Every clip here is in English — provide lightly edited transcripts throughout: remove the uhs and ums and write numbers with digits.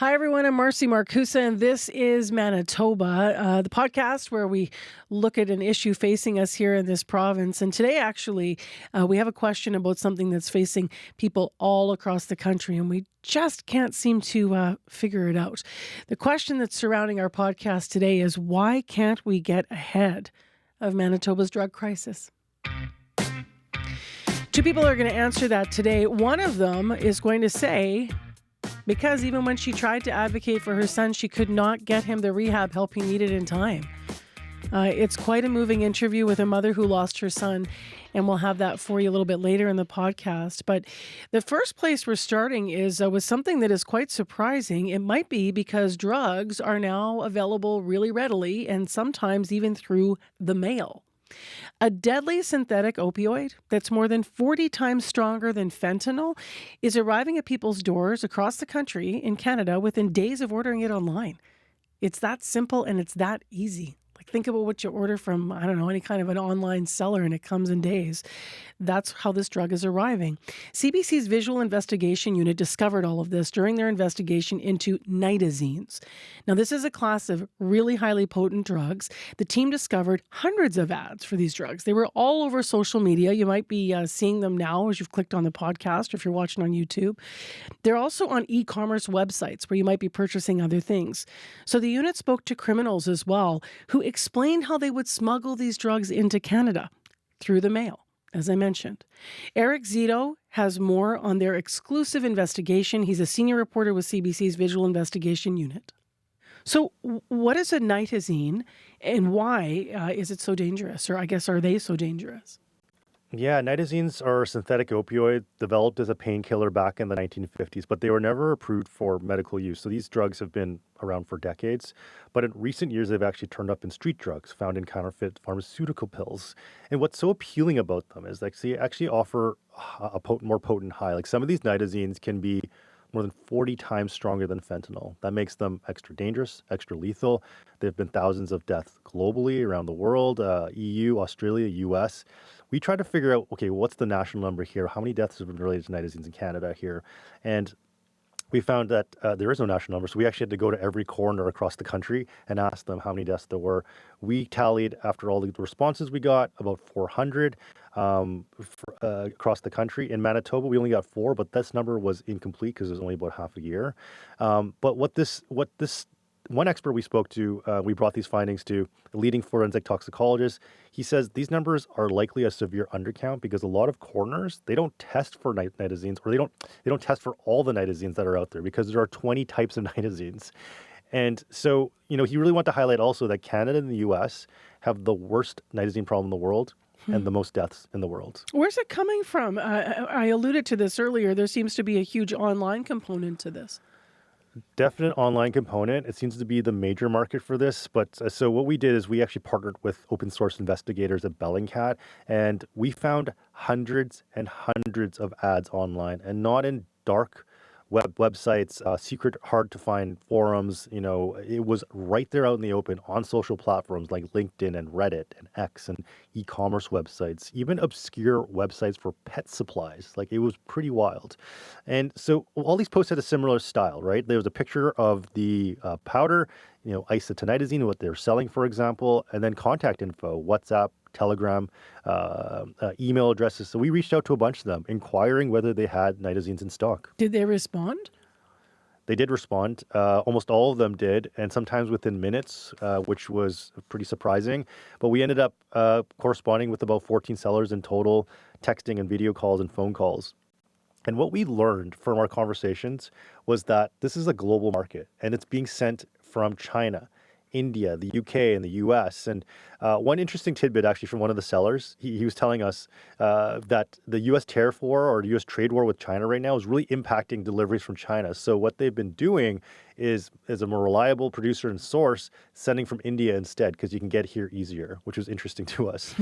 Hi, everyone. I'm Marcy Markusa, and this is Manitoba, the podcast where we look at an issue facing us here in this province. And today, actually, we have a question about something that's facing people all across the country, and we just can't seem to figure it out. The question that's surrounding our podcast today is, why can't we get ahead of Manitoba's drug crisis? Two people are going to answer that today. One of them is going to say, because even when she tried to advocate for her son, she could not get him the rehab help he needed in time. It's quite a moving interview with a mother who lost her son, and we'll have that for you a little bit later in the podcast. But the first place we're starting is with something that is quite surprising. It might be because drugs are now available really readily and sometimes even through the mail. A deadly synthetic opioid that's more than 40 times stronger than fentanyl is arriving at people's doors across the country in Canada within days of ordering it online. It's that simple and it's that easy. Like, think about what you order from, I don't know, any kind of an online seller, and it comes in days. That's how this drug is arriving. CBC's Visual Investigation Unit discovered all of this during their investigation into nitazines. Now, this is a class of really highly potent drugs. The team discovered hundreds of ads for these drugs. They were all over social media. You might be seeing them now as you've clicked on the podcast or if you're watching on YouTube. They're also on e-commerce websites where you might be purchasing other things. So the unit spoke to criminals as well, who explained how they would smuggle these drugs into Canada through the mail, as I mentioned. Eric Szeto has more on their exclusive investigation. He's a senior reporter with CBC's Visual Investigation Unit. So what is a nitazine, and why is it so dangerous? Or I guess, are they so dangerous? Yeah, nitazines are a synthetic opioid developed as a painkiller back in the 1950s, but they were never approved for medical use. So these drugs have been around for decades, but in recent years, they've actually turned up in street drugs found in counterfeit pharmaceutical pills. And what's so appealing about them is like they actually offer a more potent high. Like some of these nitazines can be more than 40 times stronger than fentanyl. That makes them extra dangerous, extra lethal. There have been thousands of deaths globally around the world, EU, Australia, US. We tried to figure out, okay, what's the national number here? How many deaths have been related to nitazines in Canada here? And we found that there is no national number. So we actually had to go to every corner across the country and ask them how many deaths there were. We tallied, after all the responses we got, about 400 across the country. In Manitoba, we only got 4, but this number was incomplete because it was only about half a year. But what this one expert we spoke to, we brought these findings to a leading forensic toxicologist. He says these numbers are likely a severe undercount because a lot of coroners, they don't test for nitazines, or they don't test for all the nitazines that are out there because there are 20 types of nitazines. And so, he really wanted to highlight also that Canada and the US have the worst nitazine problem in the world and the most deaths in the world. Where's it coming from? I alluded to this earlier. There seems to be a huge online component to this. Definite online component. It seems to be the major market for this. But so what we did is we actually partnered with open source investigators at Bellingcat, and we found hundreds and hundreds of ads online, and not in dark websites, secret, hard to find forums. It was right there out in the open on social platforms like LinkedIn and Reddit and X and e-commerce websites, even obscure websites for pet supplies. Like, it was pretty wild. And so all these posts had a similar style, right? There was a picture of the powder, isotretinoin, what they're selling, for example, and then contact info, WhatsApp, Telegram, email addresses. So we reached out to a bunch of them, inquiring whether they had nitazines in stock. Did they respond? They did respond. Almost all of them did, and sometimes within minutes, which was pretty surprising. But we ended up corresponding with about 14 sellers in total, texting and video calls and phone calls. And what we learned from our conversations was that this is a global market, and it's being sent from China, India, the UK, and the US. And one interesting tidbit actually from one of the sellers, he was telling us that the US tariff war or the US trade war with China right now is really impacting deliveries from China. So what they've been doing is, as a more reliable producer and source, sending from India instead, because you can get here easier, which was interesting to us.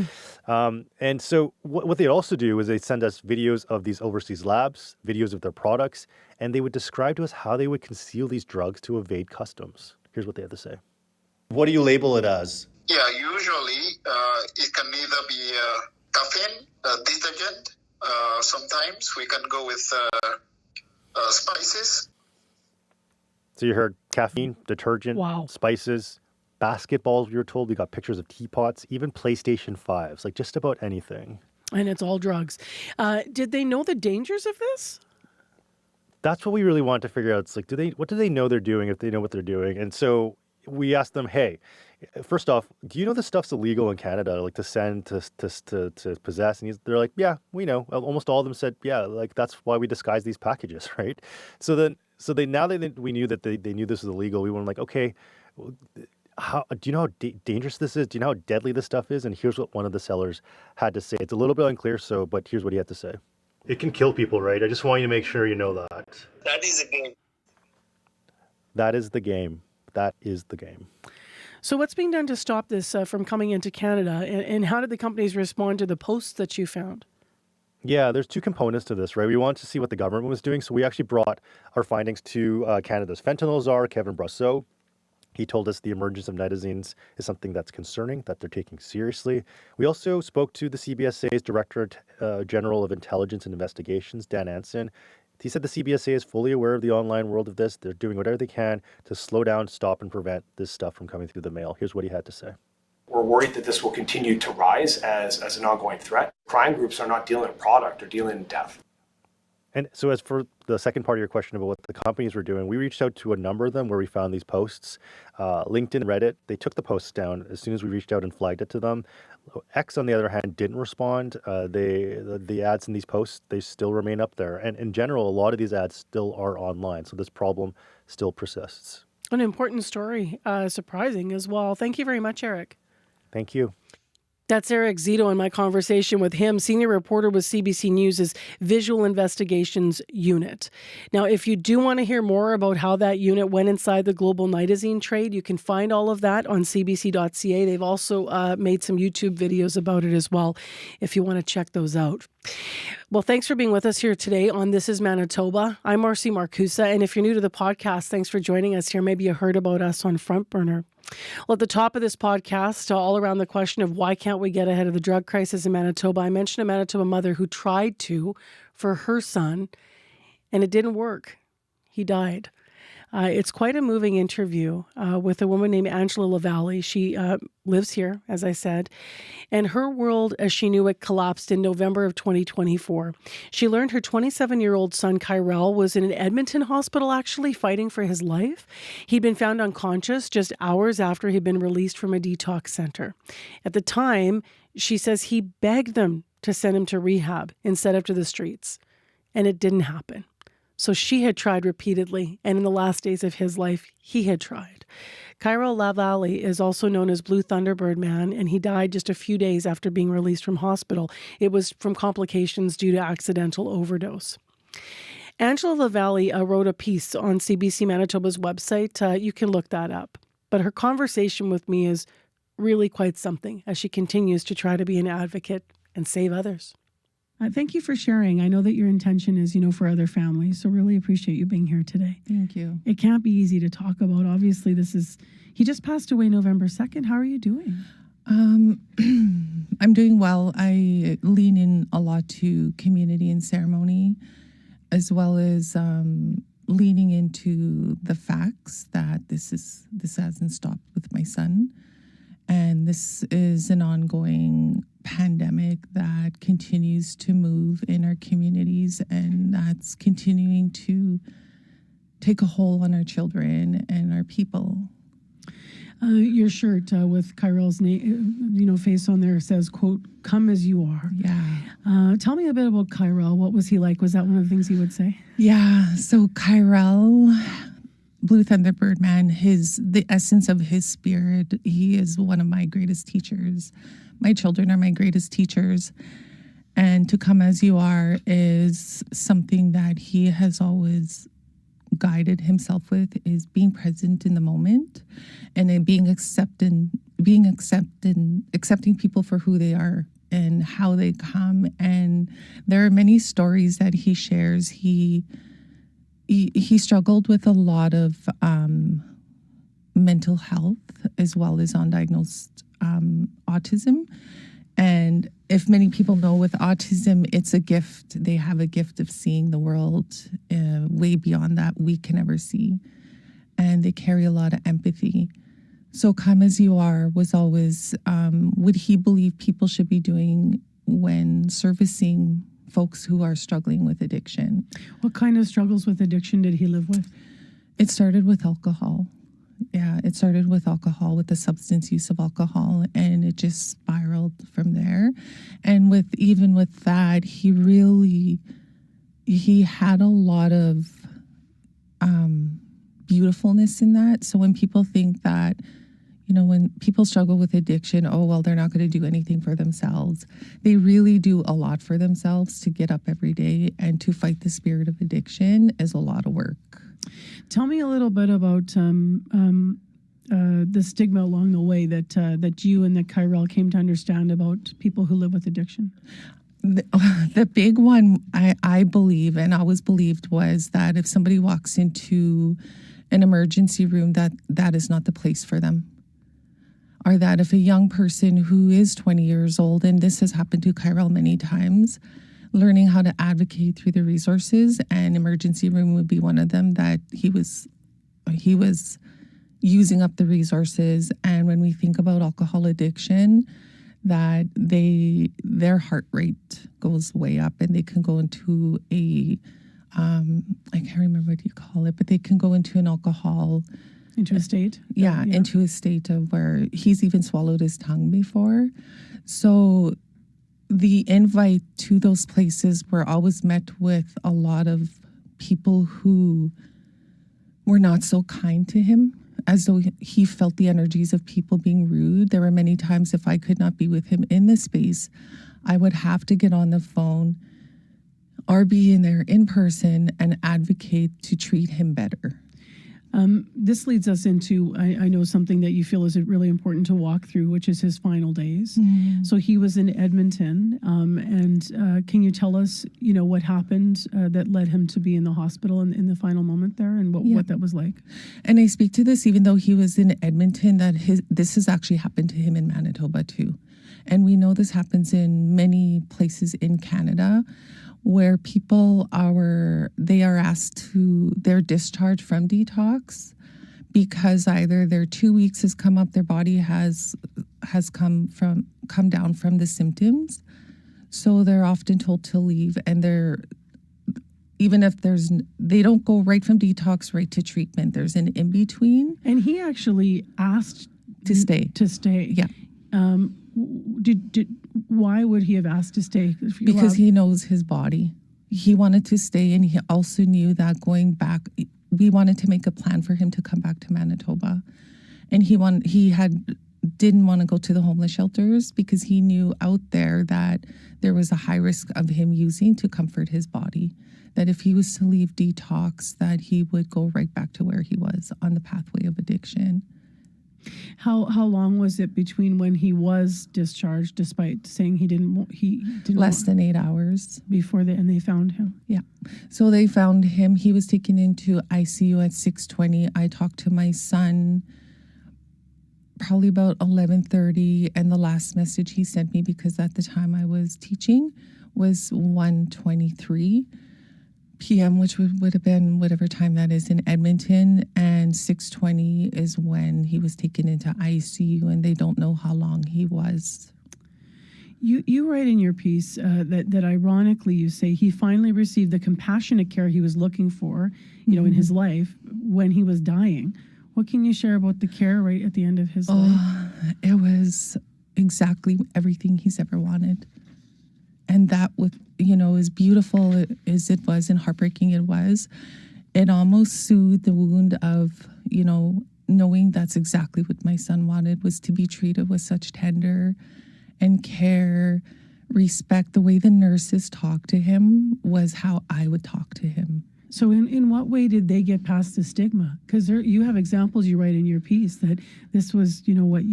And so what they also do is they send us videos of these overseas labs, videos of their products, and they would describe to us how they would conceal these drugs to evade customs. Here's what they have to say. What do you label it as? Yeah, usually it can either be caffeine, detergent. Sometimes we can go with spices. So you heard caffeine, detergent, Wow. spices, basketballs, we were told. We got pictures of teapots, even PlayStation 5s, like just about anything. And it's all drugs. Did they know the dangers of this? That's what we really wanted to figure out. It's like, what do they know they're doing if they know what they're doing? And so we asked them, hey, first off, do you know this stuff's illegal in Canada, like to send, to possess? And they're like, yeah, we know. Almost all of them said, yeah, like that's why we disguise these packages, right? Now that we knew that they knew this was illegal, we were like, okay, do you know how dangerous this is? Do you know how deadly this stuff is? And here's what one of the sellers had to say. It's a little bit unclear, but here's what he had to say. It can kill people, right? I just want you to make sure you know that. That is a game. That is the game. That is the game. So what's being done to stop this from coming into Canada? And how did the companies respond to the posts that you found? Yeah, there's two components to this, right? We wanted to see what the government was doing. So we actually brought our findings to Canada's fentanyl czar, Kevin Brosseau. He told us the emergence of nitazines is something that's concerning, that they're taking seriously. We also spoke to the CBSA's Director General of Intelligence and Investigations, Dan Anson. He said the CBSA is fully aware of the online world of this. They're doing whatever they can to slow down, stop, and prevent this stuff from coming through the mail. Here's what he had to say. We're worried that this will continue to rise as an ongoing threat. Crime groups are not dealing in product, they're dealing in death. And so as for the second part of your question about what the companies were doing, we reached out to a number of them where we found these posts. LinkedIn, Reddit, they took the posts down as soon as we reached out and flagged it to them. X, on the other hand, didn't respond. The ads in these posts, they still remain up there. And in general, a lot of these ads still are online. So this problem still persists. An important story, surprising as well. Thank you very much, Eric. Thank you. That's Eric Szeto in my conversation with him, senior reporter with CBC News' Visual Investigations Unit. Now, if you do want to hear more about how that unit went inside the global nitazine trade, you can find all of that on cbc.ca. They've also made some YouTube videos about it as well, if you want to check those out. Well, thanks for being with us here today on This is Manitoba. I'm Marcy Markusa, and if you're new to the podcast, thanks for joining us here. Maybe you heard about us on Front Burner. Well, at the top of this podcast, all around the question of why can't we get ahead of the drug crisis in Manitoba, I mentioned a Manitoba mother who tried to for her son, and it didn't work. He died. It's quite a moving interview with a woman named Angela Lavallee. She lives here, as I said, and her world as she knew it collapsed in November of 2024. She learned her 27-year-old son, Kyrel, was in an Edmonton hospital actually fighting for his life. He'd been found unconscious just hours after he'd been released from a detox center. At the time, she says he begged them to send him to rehab instead of to the streets, and it didn't happen. So she had tried repeatedly, and in the last days of his life, he had tried. Angela Lavallee is also known as Blue Thunderbird Man, and he died just a few days after being released from hospital. It was from complications due to accidental overdose. Angela Lavallee wrote a piece on CBC Manitoba's website. You can look that up. But her conversation with me is really quite something as she continues to try to be an advocate and save others. Thank you for sharing. I know that your intention is, for other families, so really appreciate you being here today. Thank you. It can't be easy to talk about. Obviously, he just passed away November 2nd. How are you doing? I'm doing well. I lean in a lot to community and ceremony, as well as leaning into the facts that this hasn't stopped with my son. And this is an ongoing pandemic that continues to move in our communities, and that's continuing to take a hold on our children and our people. Your shirt with Kyrel's name, face on there says, quote, "Come as you are." Yeah. Tell me a bit about Kyrel. What was he like? Was that one of the things he would say? Yeah. So Kyrel, Blue Thunderbird Man, the essence of his spirit, he is one of my greatest teachers. My children are my greatest teachers. And to come as you are is something that he has always guided himself with, is being present in the moment and then accepting people for who they are and how they come. And there are many stories that he shares. He struggled with a lot of mental health as well as undiagnosed autism. And if many people know, with autism, it's a gift. They have a gift of seeing the world way beyond that we can ever see. and they carry a lot of empathy. So come as you are was always what he believed people should be doing when servicing folks who are struggling with addiction. What kind of struggles with addiction did he live with? It started with alcohol. Yeah, it started with alcohol, with the substance use of alcohol, and it just spiraled from there. And even with that, he had a lot of beautifulness in that. So when people think that, when people struggle with addiction, oh, well, they're not going to do anything for themselves. They really do a lot for themselves. To get up every day and to fight the spirit of addiction is a lot of work. Tell me a little bit about the stigma along the way that you and that Kyrel came to understand about people who live with addiction. The big one, I believe, and always believed, was that if somebody walks into an emergency room, that is not the place for them. Or that if a young person who is 20 years old, and this has happened to Kyrel many times, learning how to advocate through the resources, and emergency room would be one of them, that he was using up the resources. And when we think about alcohol addiction, that their heart rate goes way up, and they can go into I can't remember what you call it, but they can go into an alcohol... Into a state? Yeah, into a state of where he's even swallowed his tongue before. So the invite to those places were always met with a lot of people who were not so kind to him, as though he felt the energies of people being rude. There were many times if I could not be with him in the space, I would have to get on the phone or be in there in person and advocate to treat him better. This leads us into, I know, something that you feel is really important to walk through, which is his final days. Mm-hmm. So he was in Edmonton, and can you tell us, what happened that led him to be in the hospital in the final moment there, and what that was like? And I speak to this, even though he was in Edmonton, that this has actually happened to him in Manitoba too. And we know this happens in many places in Canada, where people they're discharged from detox because either their 2 weeks has come up, their body has come down from the symptoms. So they're often told to leave, and they don't go right from detox right to treatment. There's an in-between. And he actually asked to stay. Yeah. Why would he have asked to stay? Because he knows his body. He wanted to stay, and he also knew that going back, we wanted to make a plan for him to come back to Manitoba. And he didn't want to go to the homeless shelters because he knew out there that there was a high risk of him using to comfort his body. That if he was to leave detox, that he would go right back to where he was on the pathway of addiction. How long was it between when he was discharged, despite saying he didn't less than 8 hours before they found him? Yeah. So they found him. He was taken into ICU at 6:20. I talked to my son probably about 11:30, and the last message he sent me, because at the time I was teaching, was 1:23 p.m., which would have been whatever time that is in Edmonton, and 6:20 is when he was taken into ICU, and they don't know how long he was. You write in your piece that ironically you say he finally received the compassionate care he was looking for, in his life when he was dying. What can you share about the care right at the end of his life? It was exactly everything he's ever wanted. And that, as beautiful as it was and heartbreaking it was, it almost soothed the wound of, knowing that's exactly what my son wanted, was to be treated with such tender and care, respect. The way the nurses talked to him was how I would talk to him. So in what way did they get past the stigma? Because you have examples you write in your piece that this was, what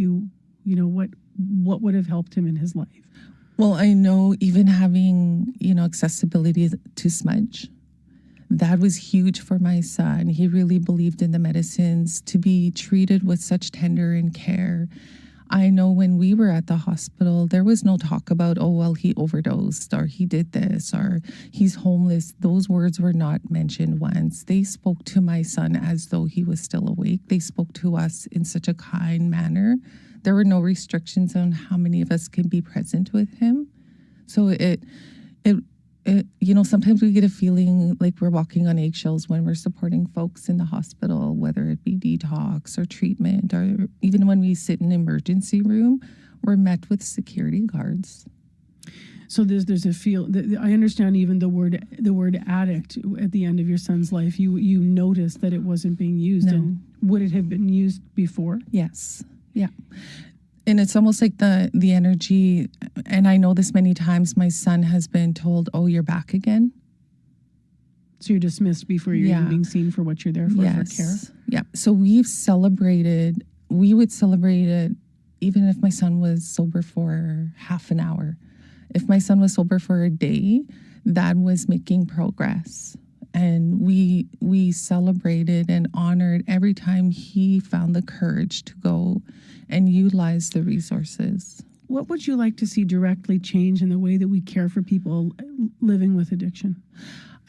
would have helped him in his life. Well, I know even having, accessibility to smudge, that was huge for my son. He really believed in the medicines, to be treated with such tender and care. I know when we were at the hospital, there was no talk about, oh, well, he overdosed or he did this or he's homeless. Those words were not mentioned once. They spoke to my son as though he was still awake. They spoke to us in such a kind manner. There were no restrictions on how many of us can be present with him. So it sometimes we get a feeling like we're walking on eggshells when we're supporting folks in the hospital, whether it be detox or treatment, or even when we sit in an emergency room, we're met with security guards. So there's a feel. I understand even the word addict at the end of your son's life. You noticed that it wasn't being used. No. And would it have been used before? Yes. Yeah. And it's almost like the energy, and I know this many times, my son has been told, oh, you're back again. So you're dismissed before you're even being seen for what you're there for care? Yeah. So we would celebrate it even if my son was sober for half an hour. If my son was sober for a day, that was making progress. And we celebrated and honored every time he found the courage to go and utilize the resources. What would you like to see directly change in the way that we care for people living with addiction?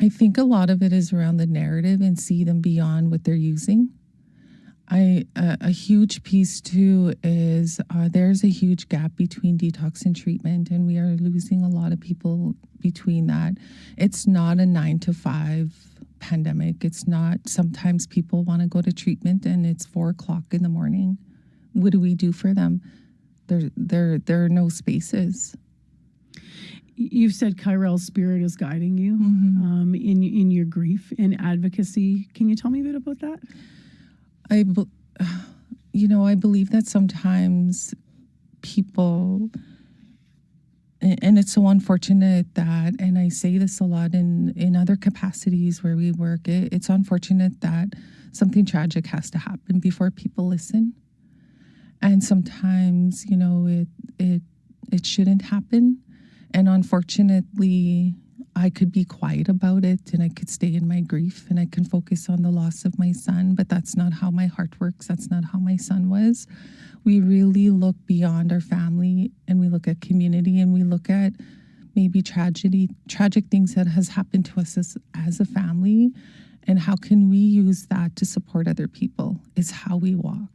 I think a lot of it is around the narrative and see them beyond what they're using. A huge piece too is there's a huge gap between detox and treatment, and we are losing a lot of people between that. It's not a 9-to-5 pandemic. It's not. Sometimes people want to go to treatment and it's 4:00 in the morning. What do we do for them? There are no spaces. You've said Kyrel's spirit is guiding you in your grief and advocacy. Can you tell me a bit about that? I believe that sometimes people, and it's so unfortunate that, and I say this a lot in other capacities where we work, it's unfortunate that something tragic has to happen before people listen. And sometimes, it shouldn't happen. And unfortunately, I could be quiet about it and I could stay in my grief and I can focus on the loss of my son, but that's not how my heart works. That's not how my son was. We really look beyond our family and we look at community and we look at maybe tragic things that has happened to us as a family, and how can we use that to support other people is how we walk.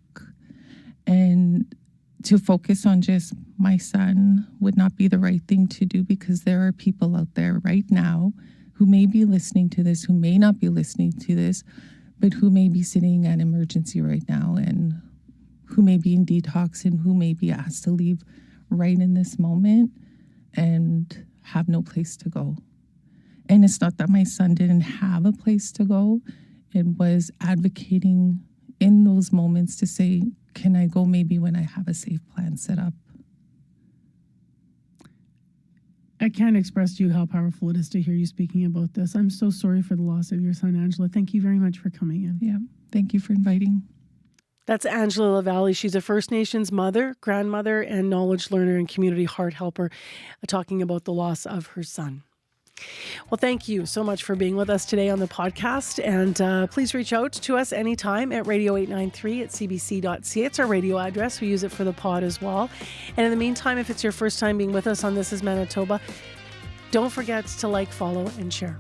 And to focus on just my son would not be the right thing to do, because there are people out there right now who may be listening to this, who may not be listening to this, but who may be sitting at emergency right now and who may be in detox and who may be asked to leave right in this moment and have no place to go. And it's not that my son didn't have a place to go. It was advocating in those moments to say, can I go maybe when I have a safe plan set up? I can't express to you how powerful it is to hear you speaking about this. I'm so sorry for the loss of your son, Angela. Thank you very much for coming in. Yeah, thank you for inviting. That's Angela Lavallee. She's a First Nations mother, grandmother, and knowledge learner and community heart helper, talking about the loss of her son. Well, thank you so much for being with us today on the podcast. And please reach out to us anytime at radio893@cbc.ca. It's our radio address. We use it for the pod as well. And in the meantime, if it's your first time being with us on This is Manitoba, don't forget to like, follow, and share.